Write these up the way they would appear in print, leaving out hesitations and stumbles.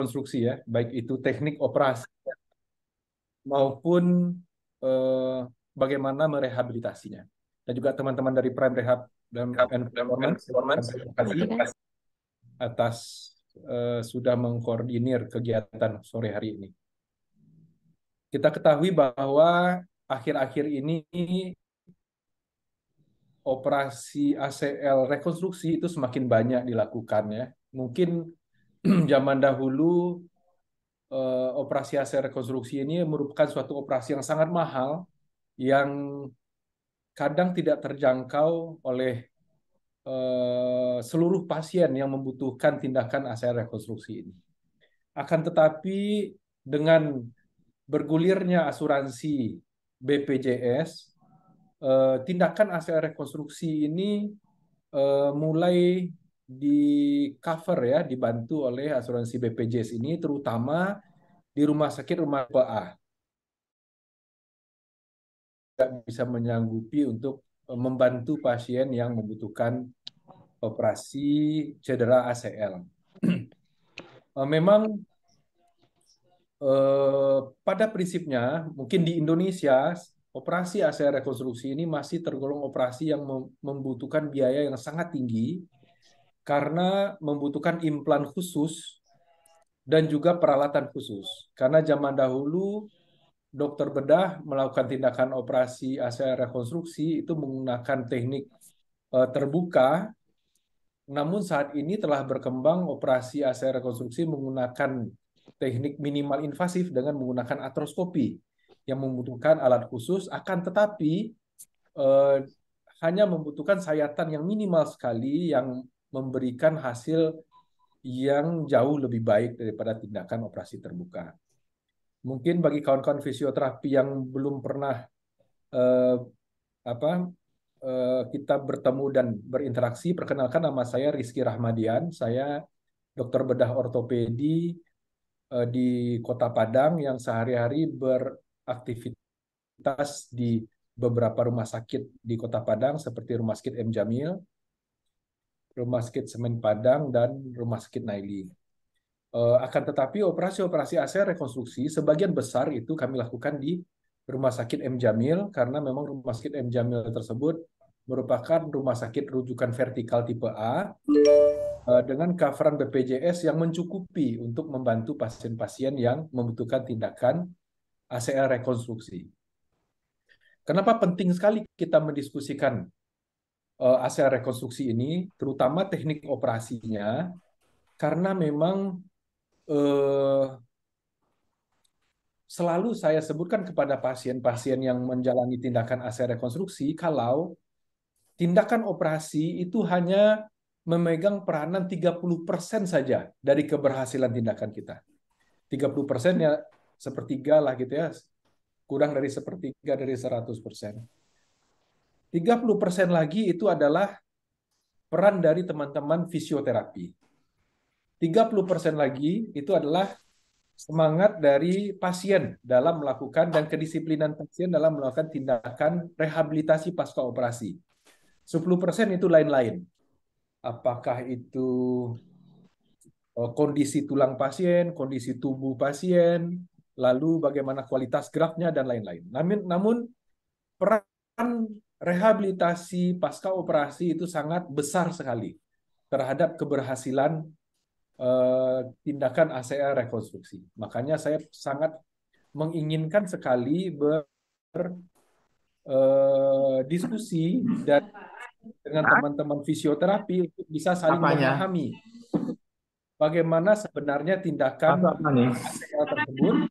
konstruksi ya, baik itu teknik operasi maupun eh, bagaimana merehabilitasinya. Dan juga teman-teman dari Prime Rehab dan Performance, terima kasih atas sudah mengkoordinir kegiatan sore hari ini. Kita ketahui bahwa akhir-akhir ini operasi ACL rekonstruksi itu semakin banyak dilakukan ya. Mungkin zaman dahulu operasi ACL rekonstruksi ini merupakan suatu operasi yang sangat mahal yang kadang tidak terjangkau oleh seluruh pasien yang membutuhkan tindakan ACL rekonstruksi ini. Akan tetapi dengan bergulirnya asuransi BPJS, tindakan ACL rekonstruksi ini mulai di cover ya, dibantu oleh asuransi BPJS ini, terutama di rumah sakit rumah PA. Tidak bisa menyanggupi untuk membantu pasien yang membutuhkan operasi cedera ACL. Memang pada prinsipnya, mungkin di Indonesia, operasi ACL rekonstruksi ini masih tergolong operasi yang membutuhkan biaya yang sangat tinggi karena membutuhkan implan khusus dan juga peralatan khusus. Karena zaman dahulu dokter bedah melakukan tindakan operasi ACL rekonstruksi itu menggunakan teknik terbuka, namun saat ini telah berkembang operasi ACL rekonstruksi menggunakan teknik minimal invasif dengan menggunakan artroskopi yang membutuhkan alat khusus, akan tetapi eh, hanya membutuhkan sayatan yang minimal sekali yang memberikan hasil yang jauh lebih baik daripada tindakan operasi terbuka. Mungkin bagi kawan-kawan fisioterapi yang belum pernah eh, apa kita bertemu dan berinteraksi, perkenalkan nama saya Rizky Rahmadian, saya dokter bedah ortopedi di Kota Padang yang sehari-hari beraktivitas di beberapa rumah sakit di Kota Padang seperti Rumah Sakit M. Jamil, Rumah Sakit Semen Padang, dan Rumah Sakit Naili. Akan tetapi operasi-operasi ACL rekonstruksi sebagian besar itu kami lakukan di Rumah Sakit M. Jamil karena memang Rumah Sakit M. Jamil tersebut merupakan rumah sakit rujukan vertikal tipe A dengan coveran BPJS yang mencukupi untuk membantu pasien-pasien yang membutuhkan tindakan ACL rekonstruksi. Kenapa penting sekali kita mendiskusikan ACL rekonstruksi ini, terutama teknik operasinya, karena memang selalu saya sebutkan kepada pasien-pasien yang menjalani tindakan ACL rekonstruksi, kalau tindakan operasi itu hanya memegang peranan 30% saja dari keberhasilan tindakan kita. 30% ya sepertiga lah gitu ya, kurang dari sepertiga dari 100%. 30% lagi itu adalah peran dari teman-teman fisioterapi. 30% lagi itu adalah semangat dari pasien dalam melakukan dan kedisiplinan pasien dalam melakukan tindakan rehabilitasi pasca operasi. 10% itu lain-lain. Apakah itu kondisi tulang pasien, kondisi tubuh pasien, lalu bagaimana kualitas geraknya, dan lain-lain. Namun peran rehabilitasi pasca operasi itu sangat besar sekali terhadap keberhasilan tindakan ACL rekonstruksi. Makanya saya sangat menginginkan sekali berdiskusi dan dengan teman-teman fisioterapi untuk bisa saling memahami bagaimana sebenarnya tindakan ACL tersebut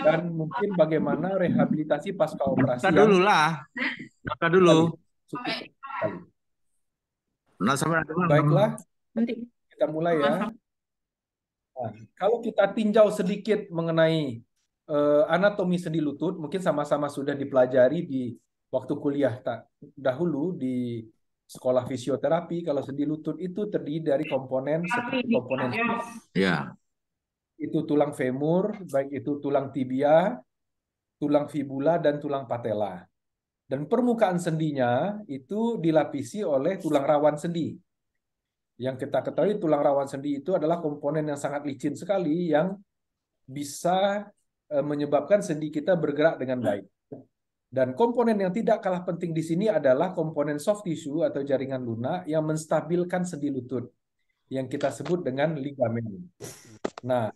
dan mungkin bagaimana rehabilitasi pasca operasi yang dulu lah, dulu. Sekali. Nah, sampai Baiklah, kita mulai ya. Nah, kalau kita tinjau sedikit mengenai anatomi sendi lutut, mungkin sama-sama sudah dipelajari di waktu kuliah dahulu di sekolah fisioterapi. Kalau sendi lutut itu terdiri dari komponen seperti komponen ya. Itu tulang femur, baik itu tulang tibia, tulang fibula, dan tulang patella. Dan permukaan sendinya itu dilapisi oleh tulang rawan sendi. Yang kita ketahui tulang rawan sendi itu adalah komponen yang sangat licin sekali yang bisa menyebabkan sendi kita bergerak dengan baik. Dan komponen yang tidak kalah penting di sini adalah komponen soft tissue atau jaringan lunak yang menstabilkan sendi lutut, yang kita sebut dengan ligamen. Nah,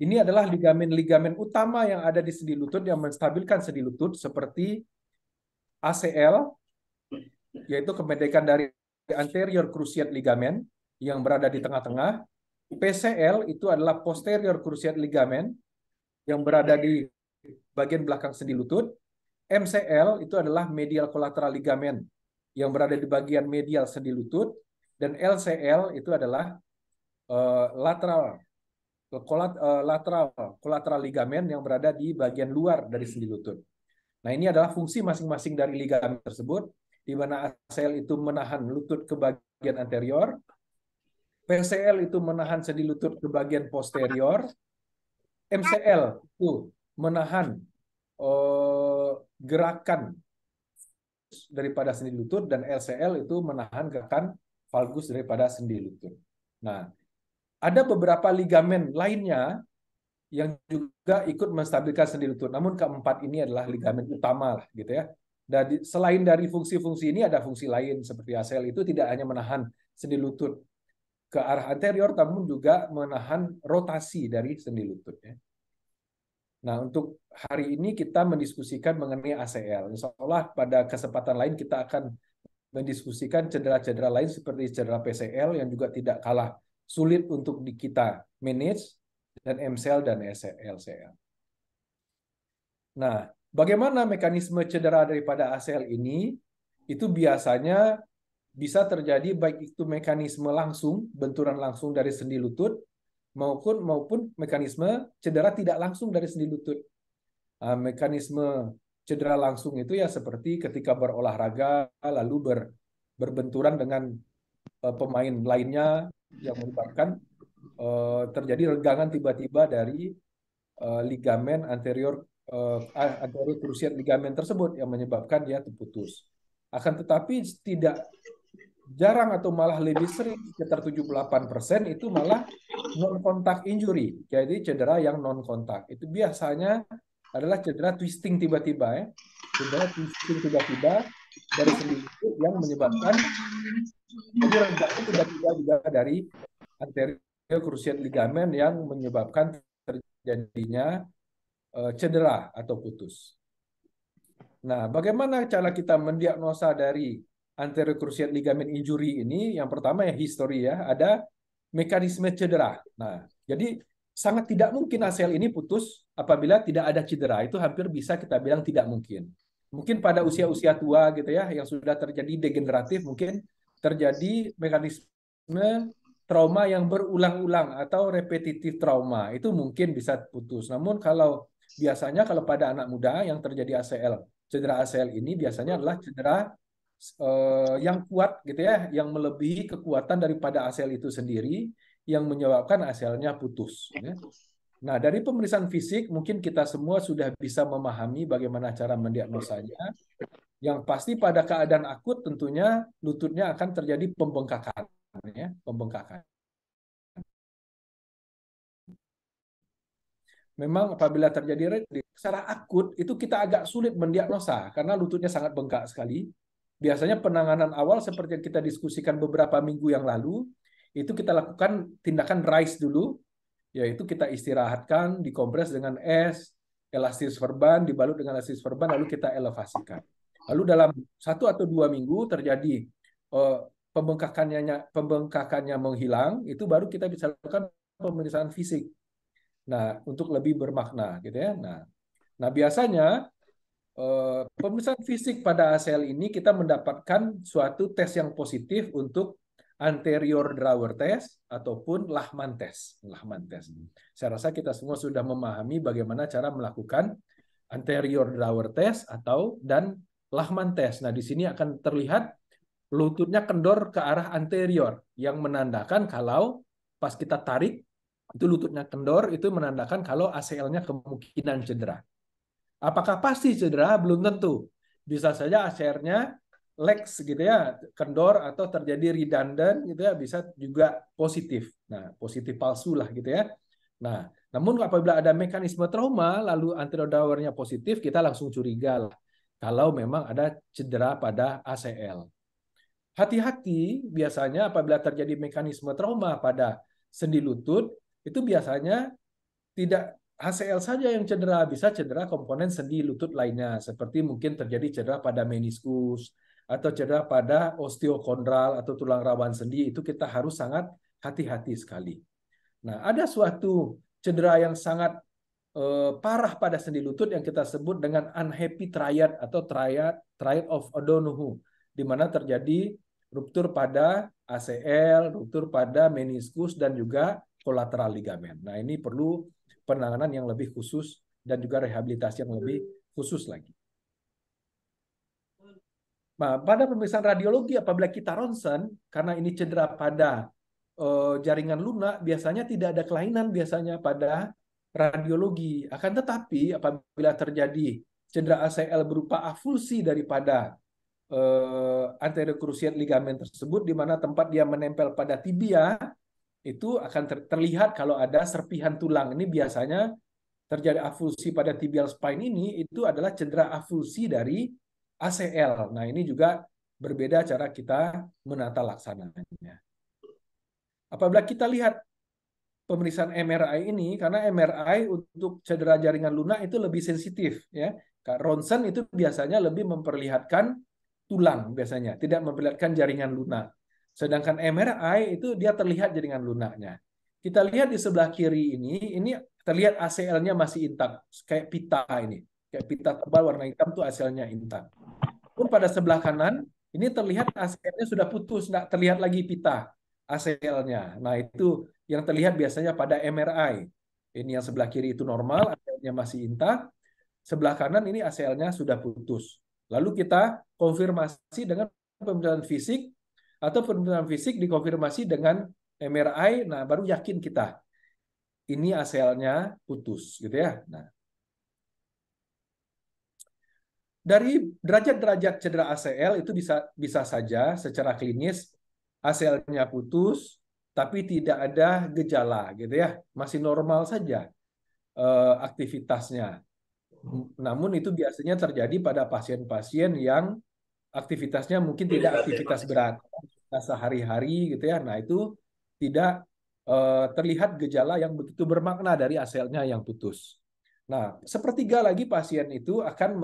ini adalah ligamen-ligamen utama yang ada di sendi lutut yang menstabilkan sendi lutut, seperti ACL, yaitu kependekan dari anterior cruciate ligament yang berada di tengah-tengah. PCL itu adalah posterior cruciate ligament yang berada di bagian belakang sendi lutut. MCL itu adalah medial collateral ligament yang berada di bagian medial sendi lutut, dan LCL itu adalah lateral collateral ligament yang berada di bagian luar dari sendi lutut. Nah, ini adalah fungsi masing-masing dari ligamen tersebut, di mana ACL itu menahan lutut ke bagian anterior, PCL itu menahan sendi lutut ke bagian posterior, MCL itu menahan gerakan daripada sendi lutut, dan LCL itu menahan gerakan valgus daripada sendi lutut. Nah, ada beberapa ligamen lainnya yang juga ikut menstabilkan sendi lutut. Namun keempat ini adalah ligamen utama lah, gitu ya. Dan selain dari fungsi-fungsi ini, ada fungsi lain seperti ACL itu tidak hanya menahan sendi lutut ke arah anterior, namun juga menahan rotasi dari sendi lutut, ya. Nah, untuk hari ini kita mendiskusikan mengenai ACL. Insya Allah pada kesempatan lain kita akan mendiskusikan cedera-cedera lain seperti cedera PCL yang juga tidak kalah sulit untuk kita manage, dan MCL dan LCL. Nah, bagaimana mekanisme cedera daripada ACL ini? Itu biasanya bisa terjadi baik itu mekanisme langsung, benturan langsung dari sendi lutut, maupun mekanisme cedera tidak langsung dari sendi lutut. Mekanisme cedera langsung itu ya seperti ketika berolahraga lalu berbenturan dengan pemain lainnya yang menyebabkan terjadi regangan tiba-tiba dari ligamen anterior cruciate ligamen tersebut yang menyebabkan dia terputus. Akan tetapi tidak jarang atau malah lebih sering, sekitar 78% itu malah non-kontak injury, jadi cedera yang non-kontak. Itu biasanya adalah cedera twisting tiba-tiba, ya. Cedera twisting tiba-tiba dari sendi lutut yang menyebabkan jadi regakan tiba-tiba juga dari anterior cruciate ligamen yang menyebabkan terjadinya cedera atau putus. Nah, bagaimana cara kita mendiagnosa dari anterior cruciate ligament injury ini? Yang pertama ya history, ya, ada mekanisme cedera. Nah, jadi sangat tidak mungkin ACL ini putus apabila tidak ada cedera. Itu hampir bisa kita bilang tidak mungkin. Mungkin pada usia-usia tua gitu ya, yang sudah terjadi degeneratif, mungkin terjadi mekanisme trauma yang berulang-ulang atau repetitif trauma. Itu mungkin bisa putus. Namun biasanya kalau pada anak muda yang terjadi cedera ACL ini biasanya adalah cedera yang kuat gitu ya, yang melebihi kekuatan daripada ACL itu sendiri yang menyebabkan ACL-nya putus, ya. Nah, dari pemeriksaan fisik mungkin kita semua sudah bisa memahami bagaimana cara mendiagnosanya. Yang pasti pada keadaan akut tentunya lututnya akan terjadi pembengkakan, ya, pembengkakan. Memang apabila terjadi secara akut itu kita agak sulit mendiagnosa karena lututnya sangat bengkak sekali. Biasanya penanganan awal seperti yang kita diskusikan beberapa minggu yang lalu, itu kita lakukan tindakan RICE dulu, yaitu kita istirahatkan, dikompres dengan es, elastis verban, dibalut dengan elastis verban, lalu kita elevasikan. Lalu dalam 1 atau 2 minggu terjadi pembengkakannya menghilang, itu baru kita bisa lakukan pemeriksaan fisik. Nah, untuk lebih bermakna, gitu ya. Nah biasanya pemeriksaan fisik pada ACL ini kita mendapatkan suatu tes yang positif untuk anterior drawer test ataupun Lachman test. Saya rasa kita semua sudah memahami bagaimana cara melakukan anterior drawer test dan Lachman test. Nah, di sini akan terlihat lututnya kendor ke arah anterior yang menandakan kalau pas kita tarik itu lututnya kendor, itu menandakan kalau ACL-nya kemungkinan cedera. Apakah pasti cedera? Belum tentu. Bisa saja ACL-nya lax gitu ya, kendor atau terjadi redundant gitu ya, bisa juga positif. Nah, positif palsu lah gitu ya. Nah, namun apabila ada mekanisme trauma lalu antidodawarnya positif, kita langsung curiga lah kalau memang ada cedera pada ACL. Hati-hati biasanya apabila terjadi mekanisme trauma pada sendi lutut, itu biasanya tidak ACL saja yang cedera, bisa cedera komponen sendi lutut lainnya, seperti mungkin terjadi cedera pada meniskus atau cedera pada osteokondral atau tulang rawan sendi, itu kita harus sangat hati-hati sekali. Nah, ada suatu cedera yang sangat parah pada sendi lutut yang kita sebut dengan unhappy triad atau triad of O'Donoghue, di mana terjadi ruptur pada ACL, ruptur pada meniskus dan juga kolateral ligamen. Nah, ini perlu penanganan yang lebih khusus dan juga rehabilitasi yang lebih khusus lagi. Nah, pada pemeriksaan radiologi apabila kita ronsen, karena ini cedera pada jaringan lunak, biasanya tidak ada kelainan biasanya pada radiologi. Akan tetapi apabila terjadi cedera ACL berupa avulsi daripada anterior cruciate ligamen tersebut, di mana tempat dia menempel pada tibia, itu akan terlihat kalau ada serpihan tulang. Ini biasanya terjadi avulsi pada tibial spine ini, itu adalah cedera avulsi dari ACL. Nah, ini juga berbeda cara kita menata laksananya. Apabila kita lihat pemeriksaan MRI ini, karena MRI untuk cedera jaringan lunak itu lebih sensitif, ya. Ronsen itu biasanya lebih memperlihatkan tulang biasanya, tidak memperlihatkan jaringan lunak. Sedangkan MRI itu dia terlihat jaringan lunaknya. Kita lihat di sebelah kiri ini terlihat ACL-nya masih intak, kayak pita ini, kayak pita tebal warna hitam tuh ACL-nya intak. Pun pada sebelah kanan ini terlihat ACL-nya sudah putus, tidak terlihat lagi pita ACL-nya. Nah, itu yang terlihat biasanya pada MRI. Ini yang sebelah kiri itu normal, ACL-nya masih intak. Sebelah kanan ini ACL-nya sudah putus. Lalu kita konfirmasi dengan pemeriksaan fisik, atau pemeriksaan fisik dikonfirmasi dengan MRI. Nah, baru yakin kita ini ACL-nya putus, gitu ya. Nah, dari derajat-derajat cedera ACL itu bisa saja secara klinis ACL-nya putus, tapi tidak ada gejala, gitu ya, masih normal saja aktivitasnya. Namun itu biasanya terjadi pada pasien-pasien yang aktivitasnya mungkin tidak aktivitas berat, sehari-hari, gitu ya. Nah, itu tidak terlihat gejala yang begitu bermakna dari ACL-nya yang putus. Nah, sepertiga lagi pasien itu akan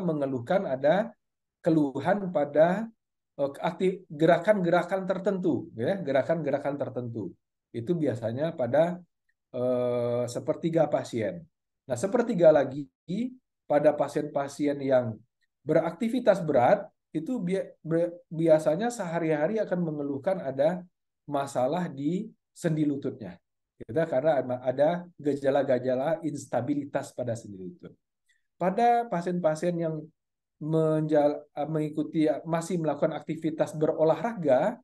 mengeluhkan ada keluhan pada gerakan-gerakan tertentu, ya, gerakan-gerakan tertentu. Itu biasanya pada sepertiga pasien. Nah, sepertiga lagi pada pasien-pasien yang beraktivitas berat itu biasanya sehari-hari akan mengeluhkan ada masalah di sendi lututnya. Karena ada gejala-gejala instabilitas pada sendi lutut. Pada pasien-pasien yang mengikuti masih melakukan aktivitas berolahraga,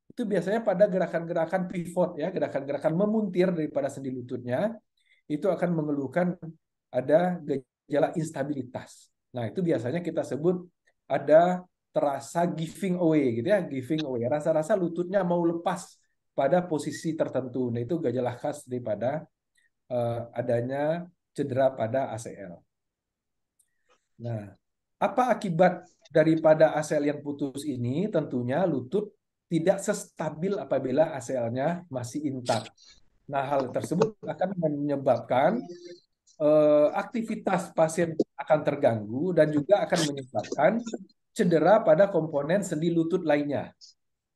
itu biasanya pada gerakan-gerakan pivot, ya, gerakan-gerakan memuntir daripada sendi lututnya, itu akan mengeluhkan ada gejala instabilitas. Nah, itu biasanya kita sebut ada terasa giving away, gitu ya, giving away. Rasa-rasa lututnya mau lepas pada posisi tertentu. Nah, itu gejala khas daripada adanya cedera pada ACL. Nah, apa akibat daripada ACL yang putus ini? Tentunya lutut tidak sestabil apabila ACL-nya masih intak. Nah, hal tersebut akan menyebabkan aktivitas pasien akan terganggu dan juga akan menyebabkan cedera pada komponen sendi lutut lainnya.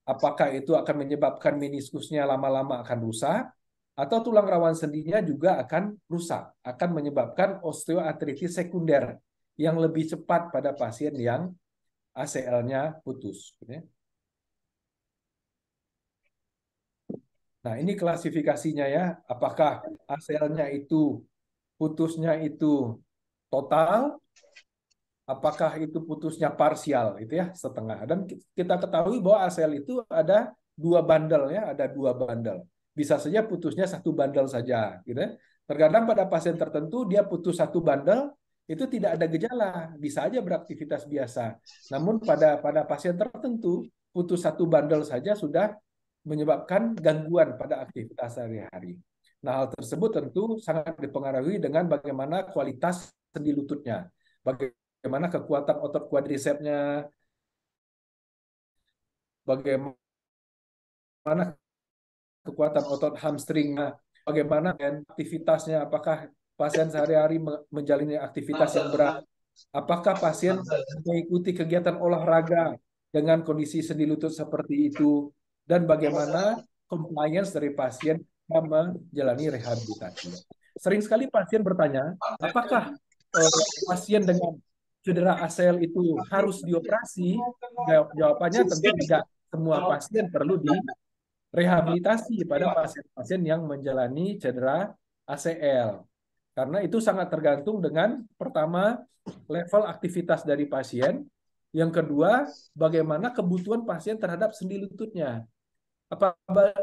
Apakah itu akan menyebabkan meniskusnya lama-lama akan rusak, atau tulang rawan sendinya juga akan rusak, akan menyebabkan osteoartritis sekunder yang lebih cepat pada pasien yang ACL-nya putus. Nah, ini klasifikasinya ya, apakah ACL-nya itu putusnya itu total, apakah itu putusnya parsial, itu ya, setengah. Dan kita ketahui bahwa ACL itu ada dua bandel, ya, ada dua bandel. Bisa saja putusnya satu bandel saja, gitu ya. Terkadang pada pasien tertentu dia putus satu bandel, itu tidak ada gejala, bisa aja beraktivitas biasa. Namun pada pasien tertentu, putus satu bandel saja sudah menyebabkan gangguan pada aktivitas sehari-hari. Nah, hal tersebut tentu sangat dipengaruhi dengan bagaimana kualitas sendi lututnya, bagaimana kekuatan otot quadricepsnya, bagaimana kekuatan otot hamstringnya, bagaimana aktivitasnya, apakah pasien sehari-hari menjalani aktivitas yang berat, apakah pasien mengikuti kegiatan olahraga dengan kondisi sendi lutut seperti itu, dan bagaimana compliance dari pasien dalam menjalani rehabilitasi. Sering sekali pasien bertanya, apakah pasien dengan cedera ACL itu harus dioperasi? Jawabannya tentu tidak. Semua pasien perlu direhabilitasi pada pasien-pasien yang menjalani cedera ACL. Karena itu sangat tergantung dengan pertama level aktivitas dari pasien, yang kedua bagaimana kebutuhan pasien terhadap sendi lututnya.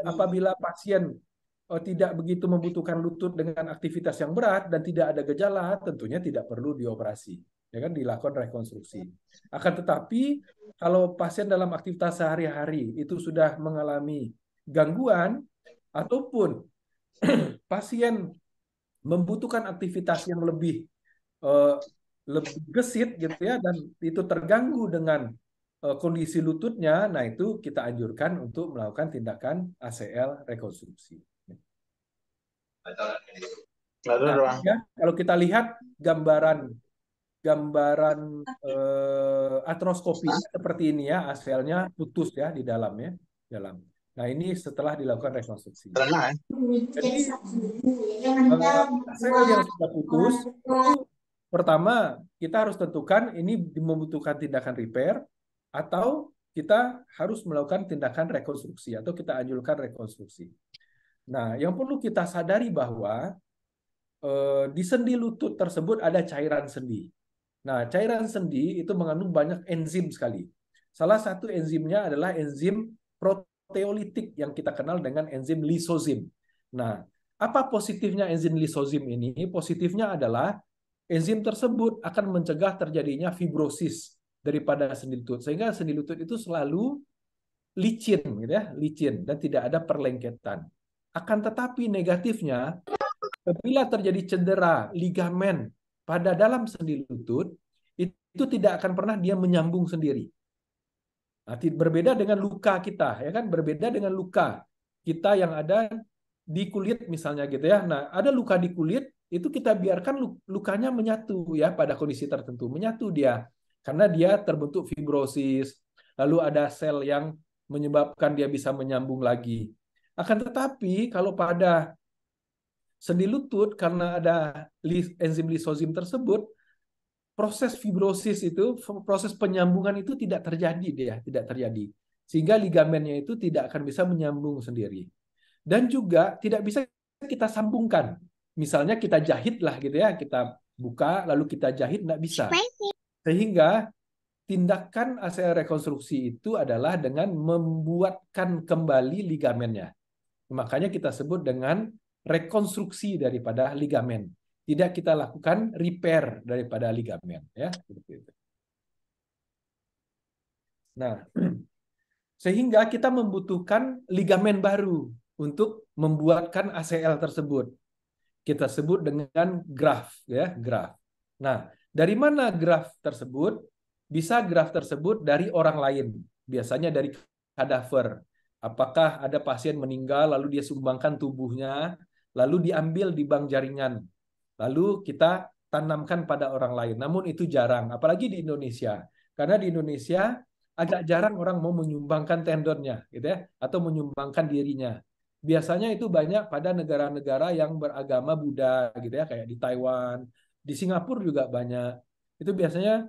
Apabila pasien tidak begitu membutuhkan lutut dengan aktivitas yang berat dan tidak ada gejala, tentunya tidak perlu dioperasi, ya kan, dilakukan rekonstruksi. Akan tetapi kalau pasien dalam aktivitas sehari-hari itu sudah mengalami gangguan ataupun pasien membutuhkan aktivitas yang eh, lebih gesit gitu ya, dan itu terganggu dengan kondisi lututnya, nah itu kita anjurkan untuk melakukan tindakan ACL rekonstruksi. Nah, ya, kalau kita lihat gambaran artroskopi seperti ini ya, ACL-nya putus ya di dalamnya, dalam. Nah, ini setelah dilakukan rekonstruksi. Jadi ACL yang sudah putus itu pertama kita harus tentukan ini membutuhkan tindakan repair atau kita harus melakukan tindakan rekonstruksi atau kita anjurkan rekonstruksi. Nah, yang perlu kita sadari bahwa di sendi lutut tersebut ada cairan sendi. Nah, cairan sendi itu mengandung banyak enzim sekali. Salah satu enzimnya adalah enzim proteolitik yang kita kenal dengan enzim lisozim. Nah, apa positifnya enzim lisozim ini? Positifnya adalah enzim tersebut akan mencegah terjadinya fibrosis daripada sendi lutut, sehingga sendi lutut itu selalu licin, gitu ya, licin dan tidak ada perlengketan. Akan tetapi negatifnya, apabila terjadi cedera ligamen pada dalam sendi lutut, itu tidak akan pernah dia menyambung sendiri. Nah, berbeda dengan luka kita, ya kan? Berbeda dengan luka kita yang ada di kulit misalnya gitu ya. Nah, ada luka di kulit, itu kita biarkan lukanya menyatu ya pada kondisi tertentu, menyatu dia karena dia terbentuk fibrosis, lalu ada sel yang menyebabkan dia bisa menyambung lagi. Akan tetapi kalau pada sendi lutut karena ada enzim lisozim tersebut, proses fibrosis itu, proses penyambungan itu tidak terjadi dia, tidak terjadi. Sehingga ligamennya itu tidak akan bisa menyambung sendiri. Dan juga tidak bisa kita sambungkan. Misalnya kita jahit lah gitu ya, kita buka lalu kita jahit, nggak bisa. Sehingga tindakan ACL rekonstruksi itu adalah dengan membuatkan kembali ligamennya. Makanya kita sebut dengan rekonstruksi daripada ligamen. Tidak kita lakukan repair daripada ligamen, ya, seperti itu. Nah, sehingga kita membutuhkan ligamen baru untuk membuatkan ACL tersebut. Kita sebut dengan graft, ya, graft. Nah, dari mana graft tersebut? Bisa graft tersebut dari orang lain, biasanya dari kadaver. Apakah ada pasien meninggal lalu dia sumbangkan tubuhnya, lalu diambil di bank jaringan, lalu kita tanamkan pada orang lain. Namun itu jarang, apalagi di Indonesia. Karena di Indonesia agak jarang orang mau menyumbangkan tendonnya, gitu ya, atau menyumbangkan dirinya. Biasanya itu banyak pada negara-negara yang beragama Buddha, gitu ya, kayak di Taiwan, di Singapura juga banyak. Itu biasanya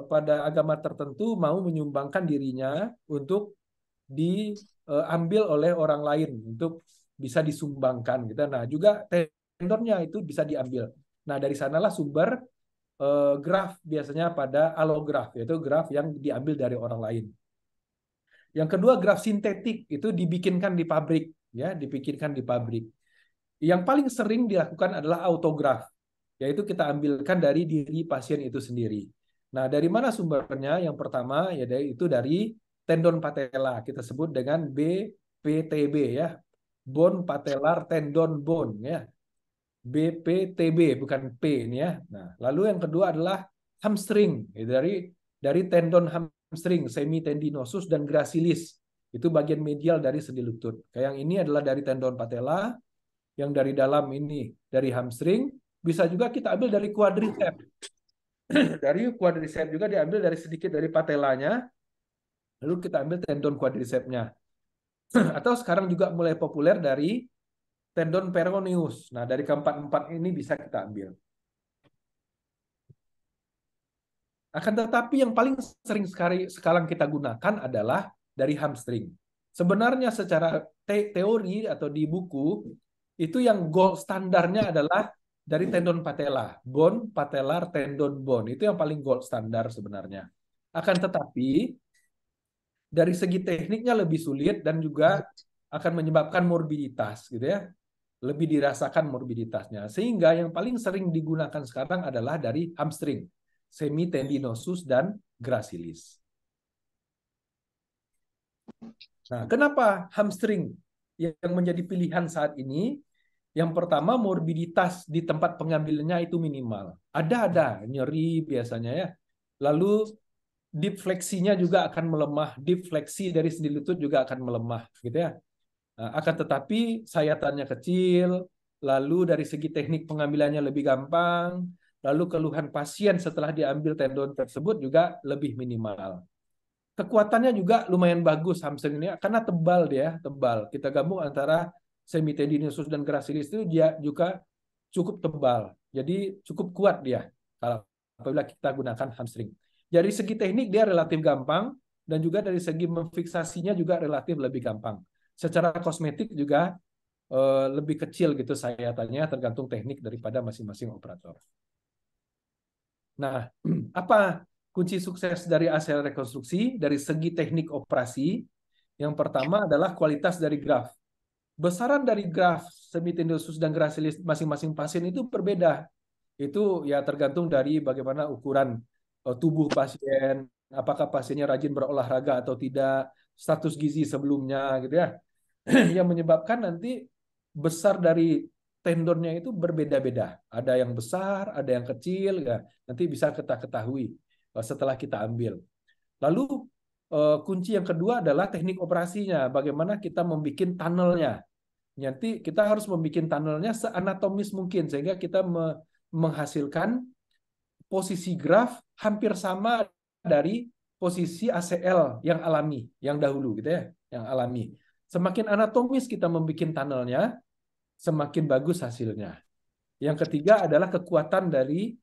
pada agama tertentu mau menyumbangkan dirinya untuk diambil oleh orang lain untuk bisa disumbangkan, gitu. Nah, juga tendonnya itu bisa diambil. Nah, dari sanalah sumber graf biasanya pada alograf, yaitu graf yang diambil dari orang lain. Yang kedua, graf sintetik itu dibikinkan di pabrik, ya, dibikinkan di pabrik. Yang paling sering dilakukan adalah autograf. yaitu kita ambilkan dari diri pasien itu sendiri. Nah, dari mana sumbernya? Yang pertama yaitu dari tendon patella, kita sebut dengan BPTB ya, bone patellar tendon bone ya. BPTB bukan P ini ya. Nah, lalu yang kedua adalah hamstring dari tendon hamstring, semitendinosus dan gracilis. Itu bagian medial dari sendi lutut. Kayak yang ini adalah dari tendon patella, yang dari dalam ini dari hamstring, bisa juga kita ambil dari quadriceps. Dari quadriceps juga diambil dari sedikit dari patelanya, lalu kita ambil tendon quadricepsnya. Atau sekarang juga mulai populer dari tendon peroneus. Nah, dari keempat-empat ini bisa kita ambil. Akan tetapi yang paling sering sekali sekarang kita gunakan adalah dari hamstring. Sebenarnya secara teori atau di buku, itu yang gold standarnya adalah dari tendon patella, bone patellar tendon bone. Itu yang paling gold standar sebenarnya. Akan tetapi dari segi tekniknya lebih sulit dan juga akan menyebabkan morbiditas gitu ya. Lebih dirasakan morbiditasnya. Sehingga yang paling sering digunakan sekarang adalah dari hamstring, semitendinosus dan gracilis. Nah, kenapa hamstring yang menjadi pilihan saat ini? Yang pertama, morbiditas di tempat pengambilannya itu minimal. Ada nyeri biasanya ya. Lalu deep fleksinya juga akan melemah, deep fleksi dari sendi lutut juga akan melemah, gitu ya. Nah, akan tetapi sayatannya kecil, lalu dari segi teknik pengambilannya lebih gampang, lalu keluhan pasien setelah diambil tendon tersebut juga lebih minimal. Kekuatannya juga lumayan bagus hamstring ini karena tebal dia, tebal. Kita gabung antara semitendinosus dan gracilis itu dia juga cukup tebal. Jadi cukup kuat dia kalau apabila kita gunakan hamstring. Dari segi teknik dia relatif gampang dan juga dari segi memfiksasinya juga relatif lebih gampang. Secara kosmetik juga lebih kecil gitu sayatannya tergantung teknik daripada masing-masing operator. Nah, apa kunci sukses dari ACL rekonstruksi dari segi teknik operasi? Yang pertama adalah kualitas dari graf. Besaran dari graf semitendinosus dan gracilis masing-masing pasien itu berbeda. Itu ya tergantung dari bagaimana ukuran tubuh pasien, apakah pasiennya rajin berolahraga atau tidak, status gizi sebelumnya gitu ya. Yang menyebabkan nanti besar dari tendonnya itu berbeda-beda. Ada yang besar, ada yang kecil, ya. Nanti bisa kita ketahui setelah kita ambil. Lalu kunci yang kedua adalah teknik operasinya. Bagaimana kita membuat tunnelnya. Nanti kita harus membuat tunnelnya seanatomis mungkin sehingga kita menghasilkan posisi graf hampir sama dari posisi ACL yang alami, yang dahulu gitu ya, yang alami. Semakin anatomis kita membuat tunnelnya, semakin bagus hasilnya. Yang ketiga adalah kekuatan dari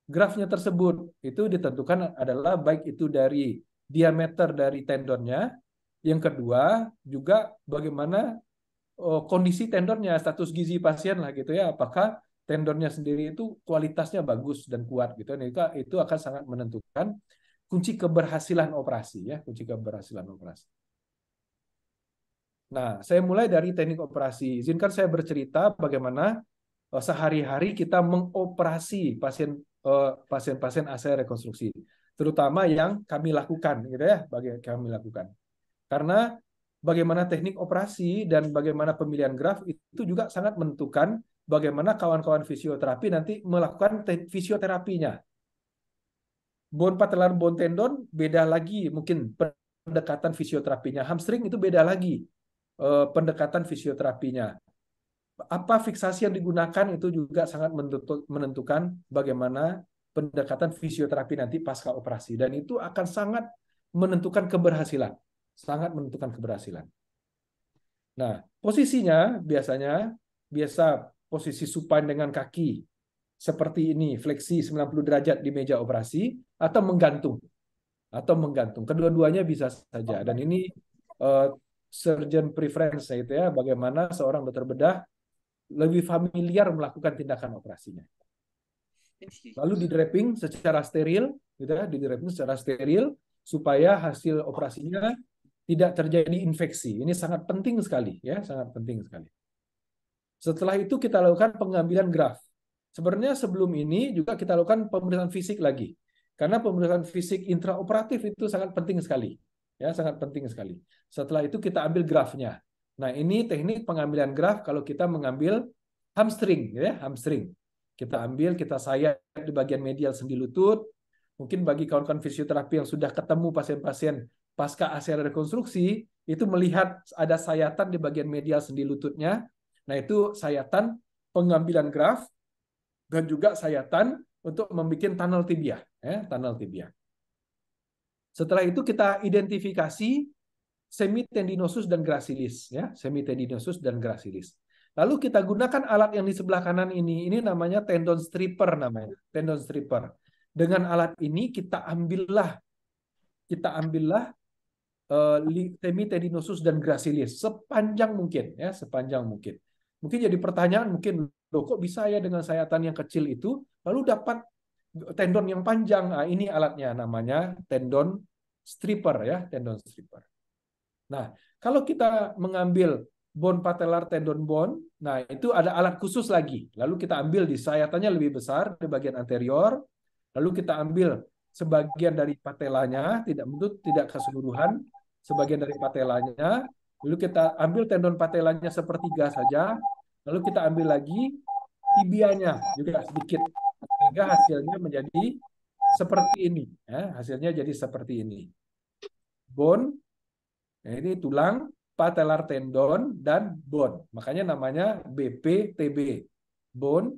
grafnya tersebut. Itu ditentukan adalah baik itu dari diameter dari tendonnya. Yang kedua juga bagaimana kondisi tendonnya, status gizi pasien lah gitu ya. Apakah tendonnya sendiri itu kualitasnya bagus dan kuat gitu. Nah, itu akan sangat menentukan kunci keberhasilan operasi ya, kunci keberhasilan operasi. Nah, saya mulai dari teknik operasi. Izinkan saya bercerita bagaimana sehari-hari kita mengoperasi pasien-pasien ACL rekonstruksi, terutama yang kami lakukan, gitu ya, kami lakukan. Karena bagaimana teknik operasi dan bagaimana pemilihan graf itu juga sangat menentukan bagaimana kawan-kawan fisioterapi nanti melakukan fisioterapinya. Bone patellar bone tendon beda lagi, mungkin pendekatan fisioterapinya. Hamstring itu beda lagi pendekatan fisioterapinya. Apa fiksasi yang digunakan itu juga sangat menentukan bagaimana pendekatan fisioterapi nanti pasca operasi. Dan itu akan sangat menentukan keberhasilan. Sangat menentukan keberhasilan. Nah, posisinya biasa posisi supine dengan kaki seperti ini, fleksi 90 derajat di meja operasi atau menggantung. Kedua-duanya bisa saja. Dan ini surgeon preference itu ya, bagaimana seorang dokter bedah lebih familiar melakukan tindakan operasinya. Lalu di draping secara steril, gitu ya, di draping secara steril supaya hasil operasinya tidak terjadi infeksi. Ini sangat penting sekali, ya, sangat penting sekali. Setelah itu kita lakukan pengambilan graf. sebenarnya sebelum ini juga kita lakukan pemeriksaan fisik lagi. Karena pemeriksaan fisik intraoperatif itu sangat penting sekali. Ya, sangat penting sekali. Setelah itu kita ambil grafnya. Nah, ini teknik pengambilan graf kalau kita mengambil hamstring, ya, hamstring. Kita ambil, kita sayat di bagian medial sendi lutut. Mungkin bagi kawan-kawan fisioterapi yang sudah ketemu pasien-pasien pasca ACL rekonstruksi, itu melihat ada sayatan di bagian medial sendi lututnya. Nah, itu sayatan pengambilan graf dan juga sayatan untuk membuat tunnel tibia, ya, tunnel tibia. Setelah itu kita identifikasi semitendinosus dan gracilis, ya, semitendinosus dan gracilis. Lalu kita gunakan alat yang di sebelah kanan ini namanya tendon stripper namanya, tendon stripper. Dengan alat ini kita ambillah semitendinosus dan gracilis sepanjang mungkin, ya, sepanjang mungkin. Mungkin jadi pertanyaan, mungkin loh, kok bisa ya dengan sayatan yang kecil itu lalu dapat tendon yang panjang? Nah, ini alatnya namanya tendon stripper, ya, tendon stripper. Nah, kalau kita mengambil bone patellar tendon bone, nah itu ada alat khusus lagi. Lalu kita ambil di sayatannya lebih besar di bagian anterior, lalu kita ambil sebagian dari patelanya, tidak keseluruhan, sebagian dari patelanya, lalu kita ambil tendon patelanya sepertiga saja, lalu kita ambil lagi tibianya juga sedikit, sehingga hasilnya menjadi seperti ini. Ya, hasilnya jadi seperti ini. Bone, nah ini tulang, patellar tendon, dan bone. Makanya namanya BPTB. Bone,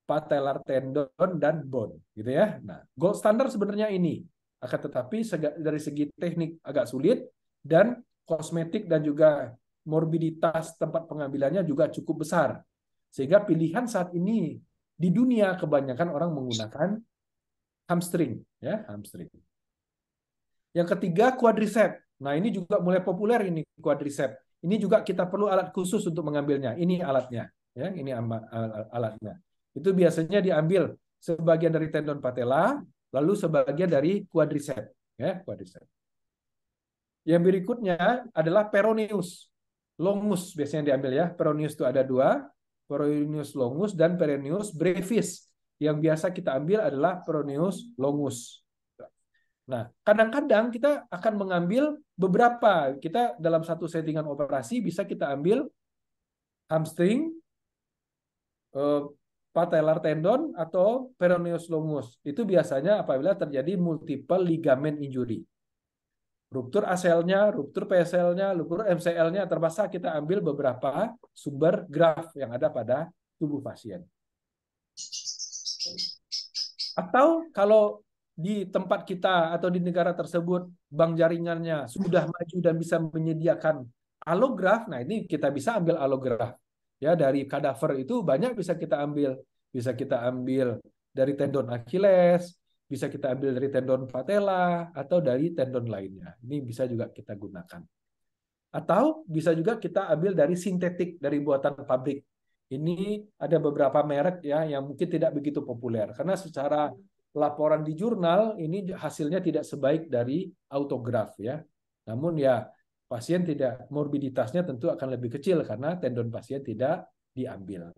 patellar tendon, dan bone. Gitu ya. Nah, gold standard sebenarnya ini. Akan tetapi dari segi teknik agak sulit, dan kosmetik dan juga morbiditas tempat pengambilannya juga cukup besar. Sehingga pilihan saat ini di dunia kebanyakan orang menggunakan hamstring, ya, hamstring. Yang ketiga, quadricep. Nah, ini juga mulai populer ini quadricep. Ini juga kita perlu alat khusus untuk mengambilnya. Ini alatnya, ya, ini alatnya. Itu biasanya diambil sebagian dari tendon patella, lalu sebagian dari quadricep, ya, quadricep. Yang berikutnya adalah peroneus. Longus biasanya diambil, ya. Peroneus itu ada dua, peroneus longus dan peroneus brevis. Yang biasa kita ambil adalah peroneus longus. Nah, kadang-kadang kita akan mengambil beberapa. Kita dalam satu settingan operasi bisa kita ambil hamstring, patellar tendon, atau peroneus longus. Itu biasanya apabila terjadi multiple ligament injury. Ruptur ACL-nya, ruptur PCL-nya, ruptur MCL-nya, terpaksa kita ambil beberapa sumber graf yang ada pada tubuh pasien. Atau kalau di tempat kita atau di negara tersebut bank jaringannya sudah maju dan bisa menyediakan alograf, nah ini kita bisa ambil alograf. Ya, dari kadaver itu banyak bisa kita ambil. Bisa kita ambil dari tendon Achilles, bisa kita ambil dari tendon patella, atau dari tendon lainnya. Ini bisa juga kita gunakan. Atau bisa juga kita ambil dari sintetik, dari buatan pabrik. Ini ada beberapa merek, ya, yang mungkin tidak begitu populer. Karena secara laporan di jurnal, ini hasilnya tidak sebaik dari autograf, ya. Namun ya, pasien tidak, morbiditasnya tentu akan lebih kecil karena tendon pasien tidak diambil.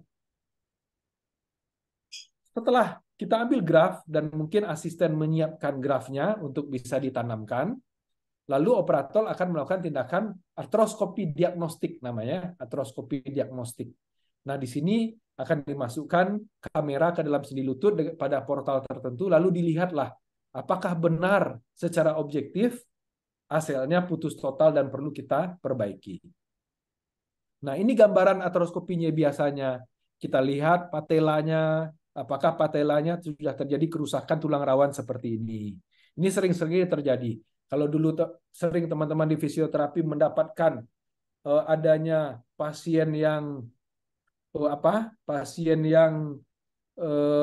Setelah kita ambil graf dan mungkin asisten menyiapkan grafnya untuk bisa ditanamkan, lalu operator akan melakukan tindakan artroskopi diagnostik namanya, artroskopi diagnostik. Nah, di sini akan dimasukkan kamera ke dalam sendi lutut pada portal tertentu, lalu dilihatlah apakah benar secara objektif ACL-nya putus total dan perlu kita perbaiki. Nah, ini gambaran artroskopinya biasanya. Kita lihat patelanya, apakah patelanya sudah terjadi kerusakan tulang rawan seperti ini. Ini sering-sering terjadi. Kalau dulu sering teman-teman di fisioterapi mendapatkan adanya pasien yang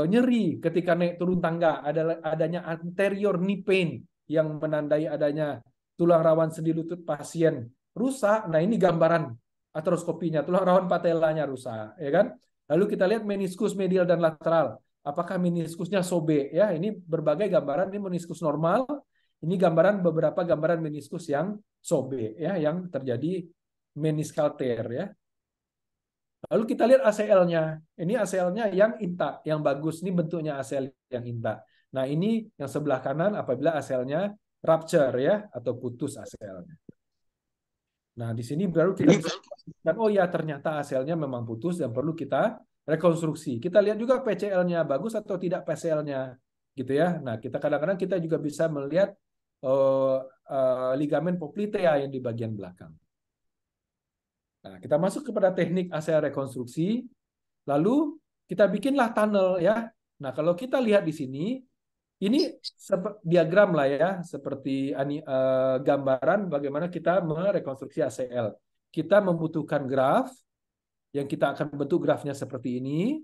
nyeri ketika naik turun tangga, adanya anterior knee pain yang menandai adanya tulang rawan sendi lutut pasien rusak. Nah, ini gambaran artroskopinya, tulang rawan patelanya rusak, ya kan? Lalu kita lihat meniskus medial dan lateral. Apakah meniskusnya sobek? Ya, ini berbagai gambaran. Ini meniskus normal. Ini gambaran, beberapa gambaran meniskus yang sobek, ya, yang terjadi meniscal tear, ya. Lalu kita lihat ACL-nya. Ini ACL-nya yang intak, yang bagus. Ini bentuknya ACL yang intak. Nah, ini yang sebelah kanan apabila ACL-nya rupture ya, atau putus ACL-nya. Nah, di sini baru kita bisa pastikan, oh ya ternyata ACL-nya memang putus dan perlu kita rekonstruksi. Kita lihat juga PCL-nya bagus atau tidak PCL-nya, gitu ya. Nah, kita kadang-kadang kita juga bisa melihat ligamen poplitea yang di bagian belakang. Nah, kita masuk kepada teknik ACL rekonstruksi, lalu kita bikinlah tunnel ya. Nah, kalau kita lihat di sini, ini diagram lah ya, seperti gambaran bagaimana kita merekonstruksi ACL. Kita membutuhkan graf, yang kita akan bentuk grafnya seperti ini.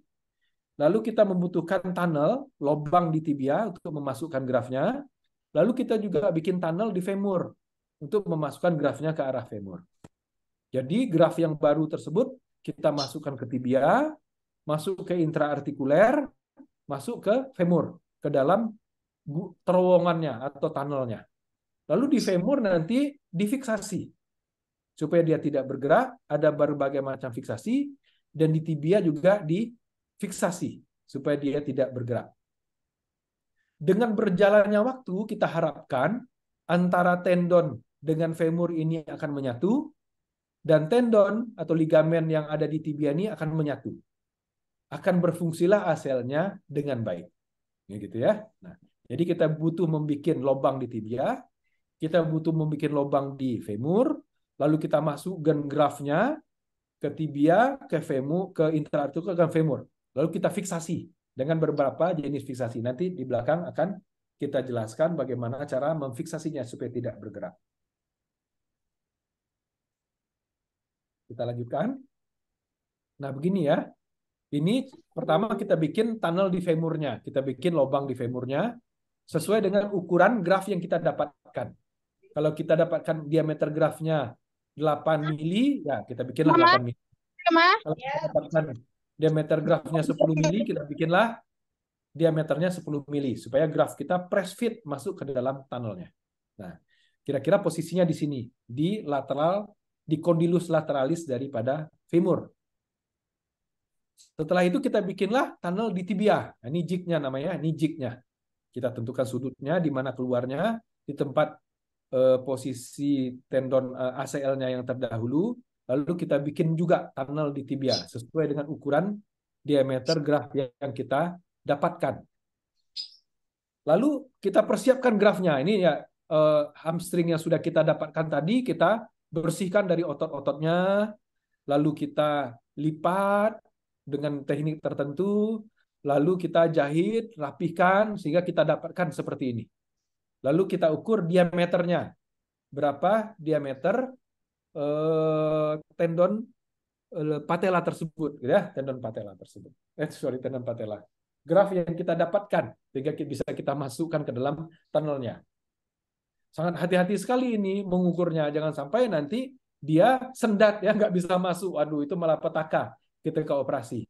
Lalu kita membutuhkan tunnel, lubang di tibia untuk memasukkan grafnya. Lalu kita juga bikin tunnel di femur untuk memasukkan grafnya ke arah femur. Jadi graf yang baru tersebut kita masukkan ke tibia, masuk ke intraartikuler, masuk ke femur, ke dalam terowongannya atau tunnelnya. Lalu di femur nanti difiksasi supaya dia tidak bergerak, ada berbagai macam fiksasi, dan di tibia juga difiksasi supaya dia tidak bergerak. Dengan berjalannya waktu, kita harapkan antara tendon dengan femur ini akan menyatu, dan tendon atau ligamen yang ada di tibia ini akan menyatu. Akan berfungsilah ACL-nya dengan baik. Ya, gitu ya. Nah, jadi kita butuh membuat lubang di tibia, kita butuh membuat lubang di femur, lalu kita masukkan grafnya ke tibia, ke femur, ke intraartikuler, ke femur. Lalu kita fiksasi dengan beberapa jenis fiksasi. Nanti di belakang akan kita jelaskan bagaimana cara memfiksasinya supaya tidak bergerak. Kita lanjutkan. Nah, begini ya. Ini pertama kita bikin tunnel di femurnya. Kita bikin lubang di femurnya sesuai dengan ukuran graf yang kita dapatkan. Kalau kita dapatkan diameter grafnya 8 mili, ya kita bikinlah 8 mili. Kalau kita dapatkan diameter grafnya 10 mili, kita bikinlah diameternya 10 mili supaya graf kita press fit masuk ke dalam tunnelnya. Nah, kira-kira posisinya di sini, di lateral, di condylus lateralis daripada femur. Setelah itu kita bikinlah tunnel di tibia. Nah, ini jignya namanya, ini jignya. Kita tentukan sudutnya di mana keluarnya, di tempat posisi tendon ACL-nya yang terdahulu. Lalu kita bikin juga tunnel di tibia sesuai dengan ukuran diameter graf yang kita dapatkan. Lalu kita persiapkan grafnya. Ini ya hamstring yang sudah kita dapatkan tadi, kita bersihkan dari otot-ototnya, lalu kita lipat dengan teknik tertentu, lalu kita jahit, rapihkan, sehingga kita dapatkan seperti ini. Lalu kita ukur diameternya. Berapa diameter tendon patella tersebut, ya, tendon patella tersebut. Tendon patella. Graf yang kita dapatkan, sehingga bisa kita masukkan ke dalam tunnelnya. Sangat hati-hati sekali ini mengukurnya, jangan sampai nanti dia sendat ya, nggak bisa masuk. Aduh, itu malah petaka ketika operasi.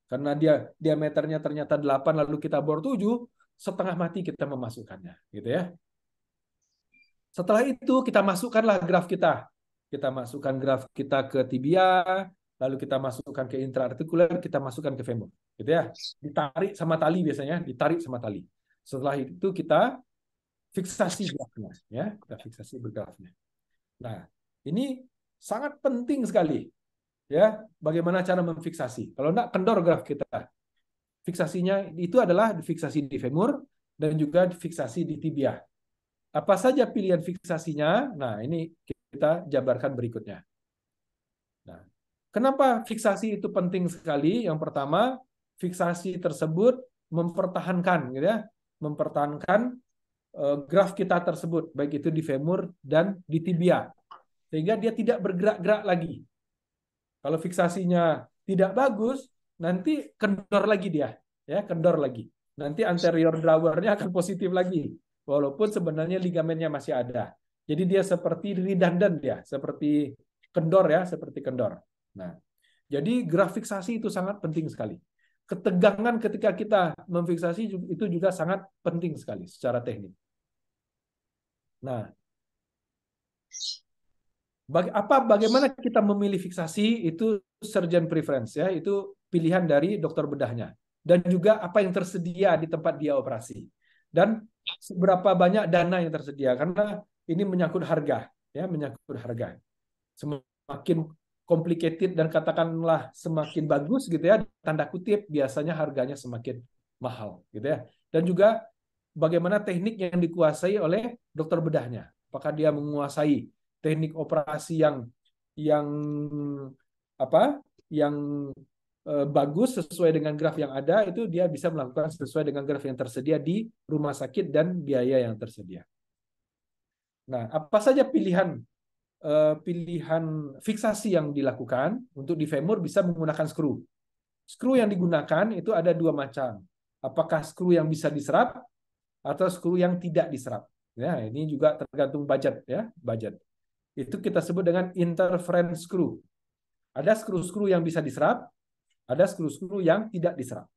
Karena dia diameternya ternyata 8, lalu kita bor 7, setengah mati kita memasukkannya, gitu ya. Setelah itu kita masukkanlah graf kita. Kita masukkan graf kita ke tibia, lalu kita masukkan ke intraartikuler, kita masukkan ke femur, gitu ya. Ditarik sama tali biasanya, ditarik sama tali. Setelah itu kita fiksasi grafnya, ya, kita fiksasi bergrafnya. Nah, ini sangat penting sekali, ya, bagaimana cara memfiksasi. Kalau enggak, kendor graf kita. Fiksasinya itu adalah fiksasi di femur dan juga fiksasi di tibia. Apa saja pilihan fiksasinya? Nah, ini kita jabarkan berikutnya. Nah, kenapa fiksasi itu penting sekali? Yang pertama, fiksasi tersebut mempertahankan, gitu ya, mempertahankan graf kita tersebut, baik itu di femur dan di tibia, sehingga dia tidak bergerak-gerak lagi. Kalau fiksasinya tidak bagus, nanti kendor lagi dia, ya, kendor lagi. Nanti anterior drawernya akan positif lagi, walaupun sebenarnya ligamennya masih ada. Jadi dia seperti redundant ya, seperti kendor ya, seperti kendor. Nah, jadi graf fiksasi itu sangat penting sekali. Ketegangan ketika kita memfiksasi itu juga sangat penting sekali secara teknik. Nah, Bagaimana kita memilih fiksasi itu surgeon preference ya, itu pilihan dari dokter bedahnya. Dan juga apa yang tersedia di tempat dia operasi. Dan seberapa banyak dana yang tersedia, karena ini menyangkut harga ya, menyangkut harga. Semakin complicated dan katakanlah semakin bagus gitu ya, tanda kutip, biasanya harganya semakin mahal gitu ya. Dan juga bagaimana teknik yang dikuasai oleh dokter bedahnya. Apakah dia menguasai teknik operasi yang apa? Yang bagus sesuai dengan graf yang ada, itu dia bisa melakukan sesuai dengan graf yang tersedia di rumah sakit dan biaya yang tersedia. Nah, apa saja pilihan fiksasi yang dilakukan? Untuk di femur bisa menggunakan skru. Skru yang digunakan itu ada dua macam. Apakah skru yang bisa diserap atau skru yang tidak diserap? Ya, ini juga tergantung budget ya, budget. Itu kita sebut dengan interference screw. Ada skru-skru yang bisa diserap, ada skru-skru yang tidak diserap.